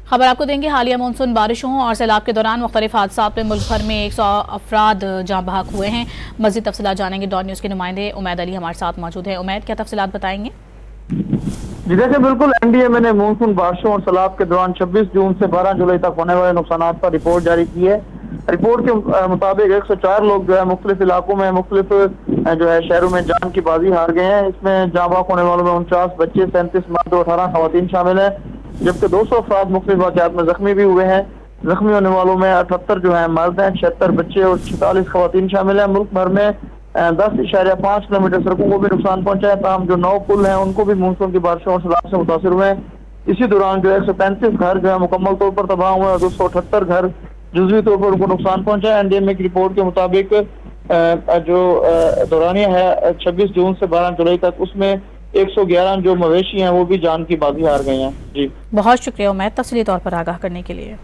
खबर आपको देंगे। हालिया मानसून बारिशों और सैलाब के दौरान मुख्तलिफ हादसात में मुल्क भर में 100 अफराद जाँ बहक हुए हैं। मज़ीद तफसीलात जानेंगे। डॉन न्यूज़ के नुमाइंदे उमैद अली हमारे साथ मौजूद है। उमैद, क्या तफसीलात बताएंगे? जी देखिए, बिल्कुल एनडीएमए ने मानसून बारिशों और सैलाब के दौरान 26 जून से 12 जुलाई तक होने वाले नुकसान पर रिपोर्ट जारी की है। रिपोर्ट के मुताबिक 104 लोग जो है मुख्तलिफ इलाकों में मुख्तलिफ जो है शहरों में जान की बाजी हार गए हैं। इसमें जाँ बहक होने वालों में 49 बच्चे, 37 मर्द और 18 खवातीन शामिल है, जबकि 200 अफराद मुख्तलिफ वाक़यात में जख्मी भी हुए हैं। जख्मी होने वालों में 78 जो है मर्द हैं, 76 बच्चे और 46 खवातीन शामिल है। मुल्क भर में 10.5 किलोमीटर सड़कों को भी नुकसान पहुंचा है। ताहम जो 9 पुल हैं उनको भी मानसून की बारिशों और सैलाब से मुतासर हुए हैं। इसी दौरान जो 135 घर जो है मुकम्मल तौर पर तबाह हुए और 278 घर जुज़वी तौर पर उनको नुकसान पहुंचा है। एनडीएमए की रिपोर्ट के मुताबिक जो दौरानिया है 26 जून से 12 जुलाई तक, उसमें 111 जो मवेशी हैं वो भी जान की बाजी हार गए हैं। जी, बहुत शुक्रिया उमैद, तफसीली तौर पर आगाह करने के लिए।